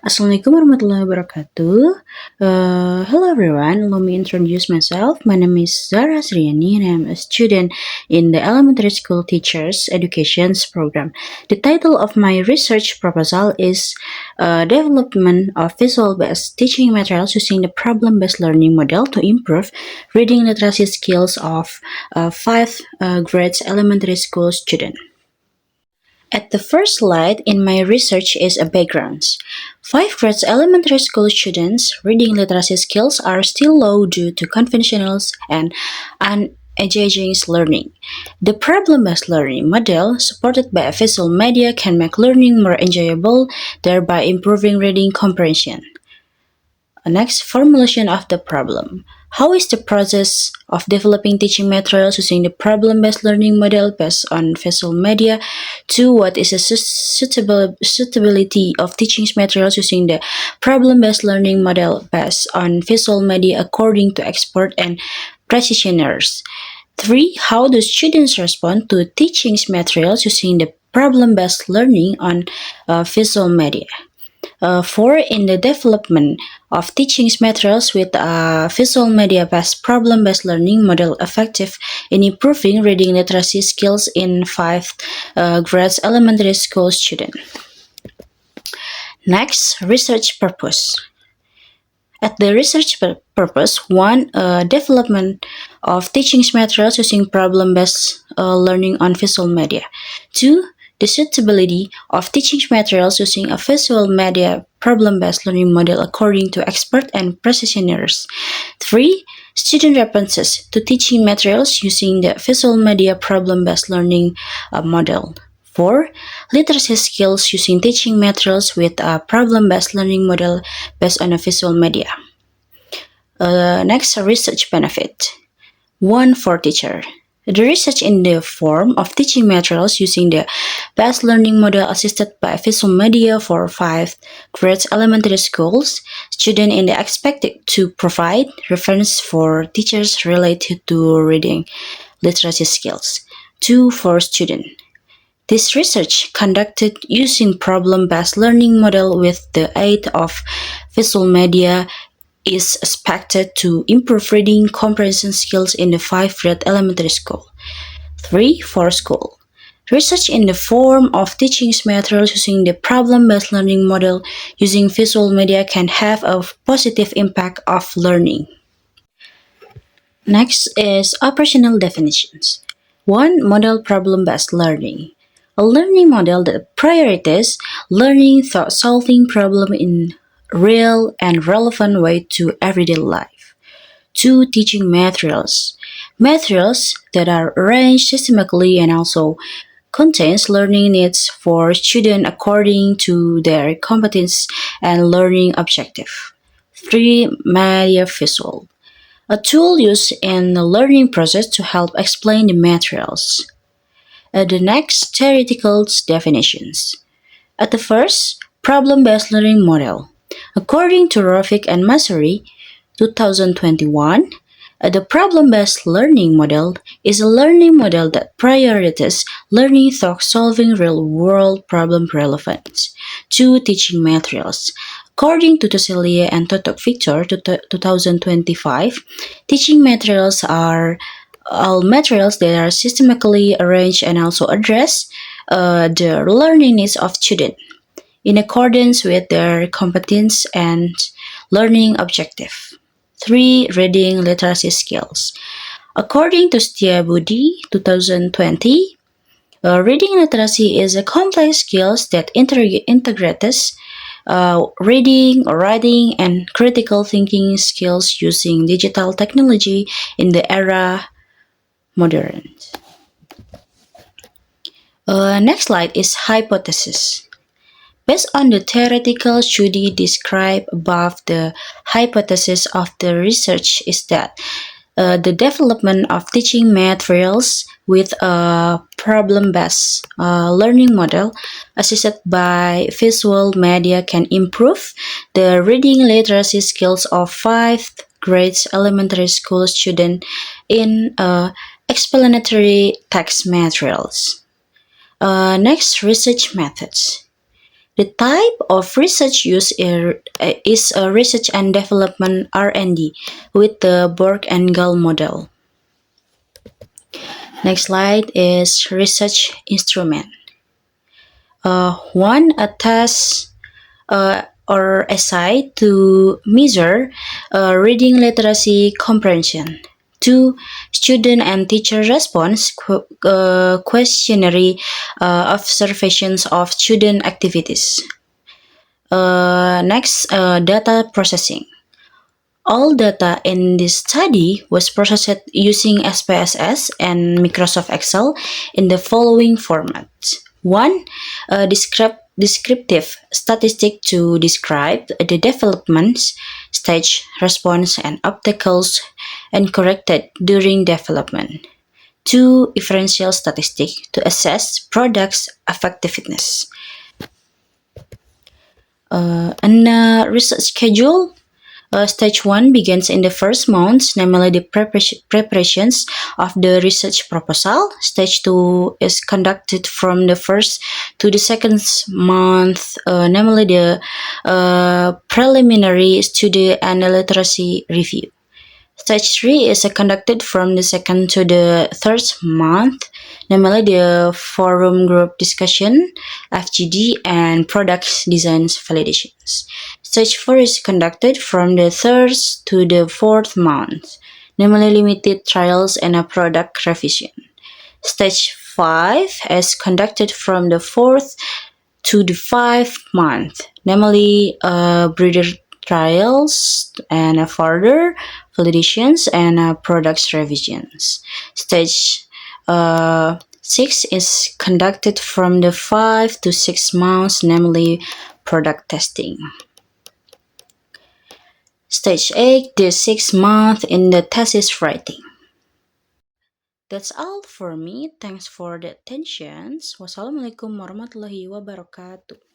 Assalamualaikum warahmatullahi wabarakatuh. Hello everyone, let me introduce myself. My name is Zahra Asriani and I'm a student in the Elementary School Teachers Educations Program. The title of my research proposal is Development of Visual-Based Teaching Materials Using the Problem-Based Learning Model to Improve Reading Literacy Skills of 5 grades elementary school students. At the first slide in my research is a background. 5 grades elementary school students' reading literacy skills are still low due to conventional and unengaging learning. The problem-based learning model, supported by a visual media, can make learning more enjoyable, thereby improving reading comprehension. Next, formulation of the problem. How is the process of developing teaching materials using the problem-based learning model based on visual media? 2. What is the suitability of teaching materials using the problem-based learning model based on visual media according to expert and practitioners? 3. How do students respond to teaching materials using the problem-based learning on visual media? 4. In the development of teaching materials with a visual media-based problem-based learning model effective in improving reading literacy skills in 5 grades elementary school students. Next, research purpose. At the research purpose, 1. Development of teaching materials using problem-based learning on visual media. 2. The suitability of teaching materials using a visual media problem-based learning model according to expert and practitioners. 3. Student responses to teaching materials using the visual media problem-based learning model. 4. Literacy skills using teaching materials with a problem-based learning model based on a visual media. Next, research benefit. 1. For teacher. The research in the form of teaching materials using the based learning model assisted by visual media for 5 grades elementary schools, students in the expected to provide reference for teachers related to reading literacy skills. 2. For student. This research conducted using problem-based learning model with the aid of visual media is expected to improve reading comprehension skills in the 5 grade elementary school. 3. For school. Research in the form of teaching materials using the problem-based learning model using visual media can have a positive impact of learning. Next is operational definitions. 1. Model problem-based learning. A learning model that prioritizes learning thought solving problem in real and relevant way to everyday life. 2. Teaching materials. Materials that are arranged systematically and also contains learning needs for students according to their competence and learning objective. 3. Media visual. A tool used in the learning process to help explain the materials. The next, theoretical definitions. At the first, problem-based learning model. According to Rofik and Masuri, 2021, the problem-based learning model is a learning model that prioritizes learning thought solving real-world problem relevance. 2. Teaching materials. According to Toselia and Totok Victor, 2025, teaching materials are all materials that are systematically arranged and also address the learning needs of students in accordance with their competence and learning objective. 3. Reading literacy skills. According to Setiabudi, 2020, reading literacy is a complex skills that integrates reading, writing, and critical thinking skills using digital technology in the era modern. Next slide is hypothesis. Based on the theoretical study described above, the hypothesis of the research is that the development of teaching materials with a problem-based learning model assisted by visual media can improve the reading literacy skills of 5 grades elementary school students in explanatory text materials. Next, research methods. The type of research used is a research and development R&D with the Borg and Gall model. Next slide is research instrument. One, a test or essay to measure reading literacy comprehension. Two, student and teacher response questionnaire observations of student activities. Next, data processing. All data in this study was processed using SPSS and Microsoft Excel in the following formats. One, a descriptive statistic to describe the developments, stage, response, and obstacles and corrected during development. Two, differential statistic to assess products' effectiveness. And research schedule. Stage 1 begins in the first month, namely the preparations of the research proposal. Stage 2 is conducted from the first to the second month, namely the preliminary study and literacy review. Stage 3 is conducted from the second to the third month, namely the forum group discussion, FGD, and product designs validations. Stage 4 is conducted from the third to the fourth month, namely limited trials and a product revision. Stage 5 is conducted from the fourth to the fifth month, namely breeder trials and further validations and products revisions. Stage 6 is conducted from the 5 to 6 months, namely product testing. Stage 8, the 6 month in the thesis writing. That's all for me. Thanks for the attention. Wassalamualaikum warahmatullahi wabarakatuh.